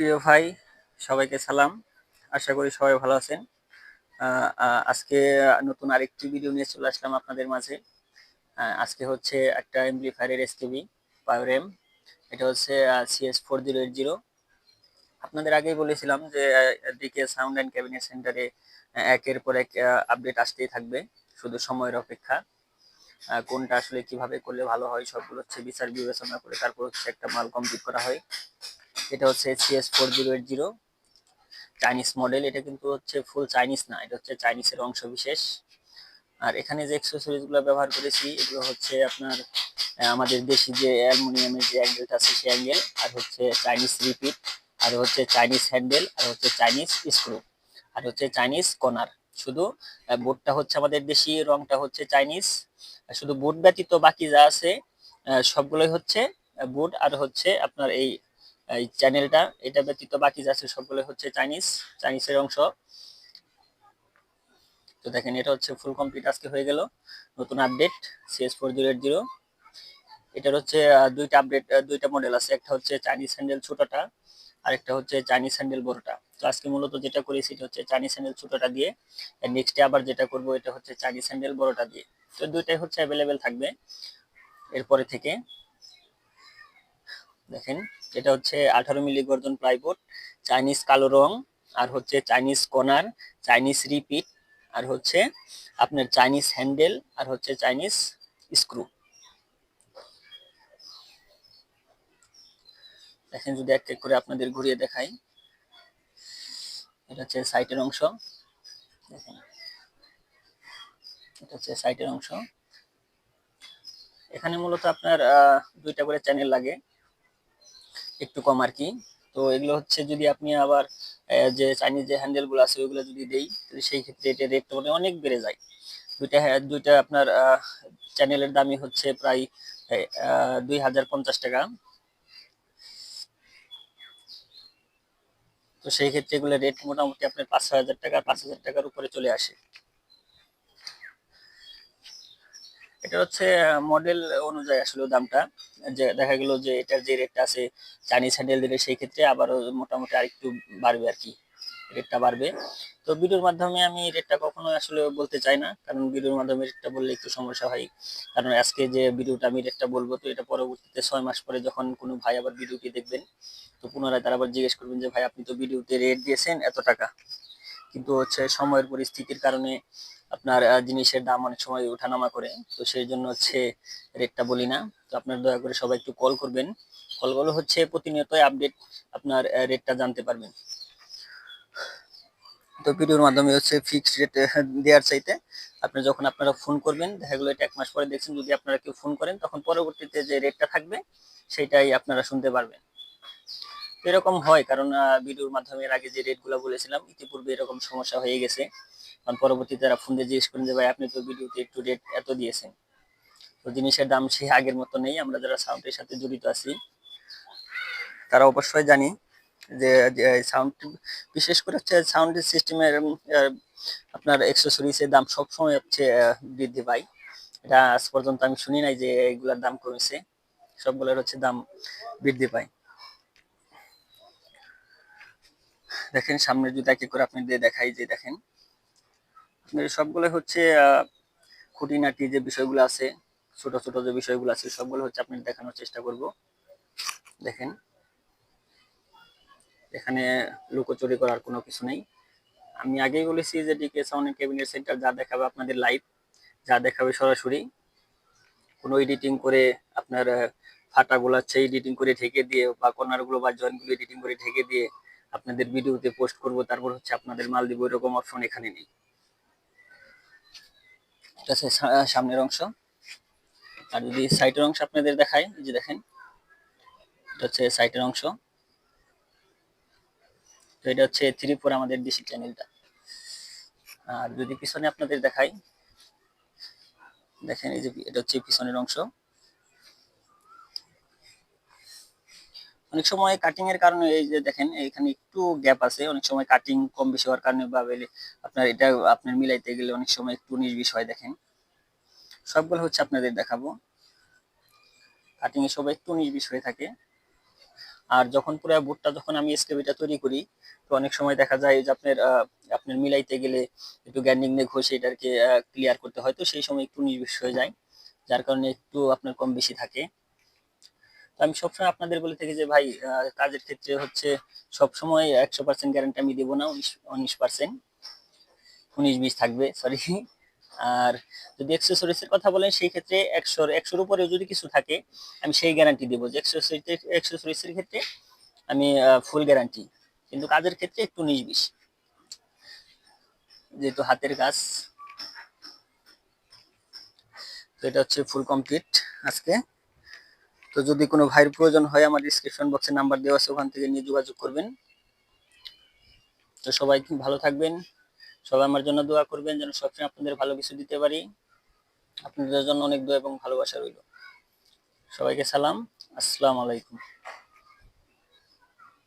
প্রিয় ভাই, সবাইকে সালাম। আশা করি সবাই ভালো আছেন। আজকে নতুন আরেকটি ভিডিও নিয়ে চলে আসলাম আপনাদের মাঝে। আজকে হচ্ছে একটা এমপ্লিফায়ারের এসকেবি পাওয়ার এটা হচ্ছে CS4080। আপনাদের আগেই বলেছিলাম যে ডিকে সাউন্ড অ্যান্ড ক্যাবিনেট সেন্টারে একের পর এক আপডেট আসতেই থাকবে, শুধু সময়ের অপেক্ষা। কোনটা আসলে কিভাবে করলে ভালো হয় সবগুলো হচ্ছে বিচার বিবেচনা করে তারপর হচ্ছে একটা মাল কমপ্লিট করা হয়। এটা হচ্ছে CS4080 চাইনিজ মডেল। এটা কিন্তু হচ্ছে ফুল চাইনিজ না, এটা হচ্ছে চাইনিজের অংশ বিশেষ। আর এখানে যে অ্যাক্সেসরিজ গুলো ব্যবহার করেছি এগুলো হচ্ছে আপনার আমাদের দেশি যে অ্যালুমিনিয়ামের যে অ্যাঙ্গেলটা আছে সেই অ্যাঙ্গেল, আর হচ্ছে চাইনিজ রিপিট, আর হচ্ছে চাইনিজ হ্যান্ডেল, আর হচ্ছে চাইনিজ স্ক্রু, আর হচ্ছে চাইনিজ কর্নার। শুধু বোর্ডটা হচ্ছে আমাদের দেশি, রংটা হচ্ছে চাইনিজ। শুধু বোর্ড ব্যতীত বাকি যা আছে সবগুলোই হচ্ছে বোর্ড, আর হচ্ছে আপনার এই চ্যানেলটা, এটা ব্যতীত বাকি যা আছে সবগুলো হচ্ছে চাইনিজের অংশ। তো দেখেন, এটা হচ্ছে ফুল কমপ্লিট আজকে হয়ে গেল। নতুন আপডেট CS4080। এটার হচ্ছে দুইটা আপডেট, দুইটা মডেল আছে। একটা হচ্ছে চাইনিজ হ্যান্ডেল ছোটটা, আর একটা হচ্ছে চাইনিজ হ্যান্ডেল বড়টা। তো আজকে মূলত যেটা করেছি এটা হচ্ছে চাইনিজ হ্যান্ডেল ছোটটা দিয়ে, নেক্সটে আবার যেটা করব এটা হচ্ছে চাইনিজ হ্যান্ডেল বড়টা দিয়ে। তো দুইটাই হচ্ছে অ্যাভেলেবেল থাকবে এরপরে থেকে। দেখেন, এটা হচ্ছে 18 মিলি গর্জন প্লাইবোর্ড, চাইনিজ কালো রং, আর হচ্ছে চাইনিজ কর্নার, চাইনিজ রিপিট, আর হচ্ছে আপনার চাইনিজ হ্যান্ডেল, আর হচ্ছে চাইনিজ স্ক্রু। দেখেন, যদি এক এক করে আপনাদের ঘুরিয়ে দেখাই, এটা হচ্ছে সাইটের অংশ। দেখেন, এটা হচ্ছে সাইটের অংশ। এখানে মূলত আপনার দুইটা করে চ্যানেল লাগে, একটু কম আর কি। তো এগুলো হচ্ছে যদি আপনি আবার যে চাইনিজ যে হ্যান্ডেল গুলো আছে ওইগুলো যদি দেই, তাহলে সেই ক্ষেত্রে এটা রেটটা অনেক বেড়ে যায়। দুইটা আপনার চ্যানেলের দামই হচ্ছে প্রায় 2050 টাকা। তো সেই ক্ষেত্রে এগুলো রেট মোটামুটি আপনার 5-6 হাজার টাকা, 5,000 টাকার উপরে চলে আসে। এটা হচ্ছে মডেল অনুযায়ী আসলে দামটা, যে দেখা গেল যে এটার যে রেটটা আছে চাইনিজ হ্যান্ডেল দিলে সেই ক্ষেত্রে আবারও মোটামুটি আরেকটু বাড়বে আর কি, রেটটা বাড়বে। তো ভিডিওর মাধ্যমে আমি রেটটা কখনো আসলে বলতে চাই না, কারণ ভিডিওর মাধ্যমে রেটটা বললে একটু সমস্যা হয়। কারণ আজকে যে ভিডিওটা আমি রেটটা বলবো, তো এটা পরবর্তীতে 6 মাস পরে যখন কোনো ভাই আবার ভিডিওটি দেখবেন, তো পুনরায় তারা আবার জিজ্ঞেস করবেন যে ভাই আপনি তো ভিডিওতে রেট দিয়েছেন এত টাকা, কিন্তু হচ্ছে সময়ের পরিস্থিতির কারণে আপনার জিনিসের দাম অনেক সময় ওঠানামা করে, তো সেই জন্য হচ্ছে রেটটা বলি না। তো আপনার দয়া করে সবাই একটু কল করবেন, কলগুলো হচ্ছে প্রতিনিয়তই আপডেট, আপনার রেটটা জানতে পারবেন। তো ভিডিওর মাধ্যমে হচ্ছে ফিক্সড রেট দেওয়ার চাইতে আপনারা ফোন করবেন, দেখা গেলো এটা 1 মাস পরে দেখছেন, যদি আপনারা কেউ ফোন করেন তখন পরবর্তীতে যে রেটটা থাকবে সেটাই আপনারা শুনতে পারবেন। এরকম হয় কারণ ভিডিওর মাধ্যমে এর আগে যে রেটগুলো বলেছিলাম ইতিপূর্বে এরকম সমস্যা হয়ে গেছে, কারণ পরবর্তীতে তারা ফোন দিয়ে জিজ্ঞেস করেন যে ভাই আপনি তো ভিডিওতে একটু রেট এত দিয়েছেন। তো জিনিসের দাম সে আগের মতো নেই। আমরা যারা সাউন্ডের সাথে জড়িত আছি তারা অবশ্যই জানি যে সাউন্ড, বিশেষ করে হচ্ছে সাউন্ড সিস্টেমের আপনার অ্যাক্সেসরিজের দাম সবসময় হচ্ছে বৃদ্ধি পায়। এটা আজ পর্যন্ত আমি শুনি নাই যে এগুলার দাম কমেছে, সবগুলোর হচ্ছে দাম বৃদ্ধি পায়। দেখেন, সামনে যদি এক এক করে আপনাদের দেখাই, যে দেখেন সবগুলো হচ্ছে খুঁটিনাটি যে বিষয়গুলো আছে, ছোট ছোট যে বিষয়গুলো আছে সবগুলো হচ্ছে আপনাদের দেখানোর চেষ্টা করব। দেখেন, এখানে লুকোচুরি করার কোনো কিছু নেই। আমি আগেই বলেছি যে ডিকে সাউন্ড ক্যাবিনেট সেন্টার যা দেখাবে আপনাদের লাইভ, যা দেখাবে সরাসরি, কোনো এডিটিং করে আপনার ফাটাগুলো আছে এডিটিং করে ঢেকে দিয়ে, বা কর্নারগুলো বা জয়েন্টগুলো এডিটিং করে ঢেকে দিয়ে আপনাদের ভিডিওতে পোস্ট করব, তারপর হচ্ছে আপনাদের মাল দিব, এরকম অপশন এখানে নেই। এটা হচ্ছে সামনের অংশ। আর যদি সাইটের অংশ আপনাদের দেখাই, এই যে দেখেন, এটা হচ্ছে সাইটের অংশ। তো এটা হচ্ছে 3-4 আমাদের ডিসি চ্যানেলটা। আর যদি পিছনে আপনাদের দেখাই, দেখেন এই যে এটা হচ্ছে পিছনের অংশ। অনেক সময় কাটিং এর কারণে এই যে দেখেন এখানে একটু গ্যাপ আছে, অনেক সময় কাটিং কম বেশি হওয়ার কারণে বা আপনার এটা আপনার মিলাইতে গেলে অনেক সময় একটু 19-20 হয়। দেখেন, সবগুলো হচ্ছে আপনাদের দেখাবো, কাটিং এ সবাই একটু 19-20 হয়ে থাকে। আর যখন পুরো বুটটা যখন আমি এসকেবিটা তৈরি করি, তো অনেক সময় দেখা যায় যে আপনার আপনার মিলাইতে গেলে একটু গ্যান্ডিং দিয়ে ঘষে এটাকে ক্লিয়ার করতে হয়, তো সেই সময় একটু নির্বিষ হয়ে যায়, যার কারণে একটু আপনার কম বেশি থাকে। তো আমি সবসময় আপনাদের বলে থাকি যে ভাই কাজের ক্ষেত্রে হচ্ছে সবসময় 100% গ্যারান্টি আমি দেবো না, 19% 19-20 থাকবে, সরি। আর যদি অ্যাক্সেসরিজ এর কথা বলেন সেই ক্ষেত্রে 100-100-র উপরে যদি কিছু থাকে আমি সেই গ্যারান্টি দেবো যে অ্যাক্সেসরিজ এর ক্ষেত্রে আমি ফুল গ্যারান্টি, কিন্তু কাজের ক্ষেত্রে একটু 19-20, যেহেতু হাতের কাজ। তো এটা হচ্ছে ফুল কমপ্লিট আজকে। তো যদি কোনো ভাইয়ের প্রয়োজন হয় আমার ডিসক্রিপশন বক্সে নাম্বার দেওয়া আছে, ওখান থেকে নিয়ে যোগাযোগ করবেন। তো সবাই ভালো থাকবেন, সবাই আমার জন্য দোয়া করবেন যেন সবসময় আপনাদের ভালো কিছু দিতে পারি। আপনাদের জন্য অনেক দোয়া এবং ভালোবাসা রইল। সবাইকে সালাম, আসসালামু আলাইকুম।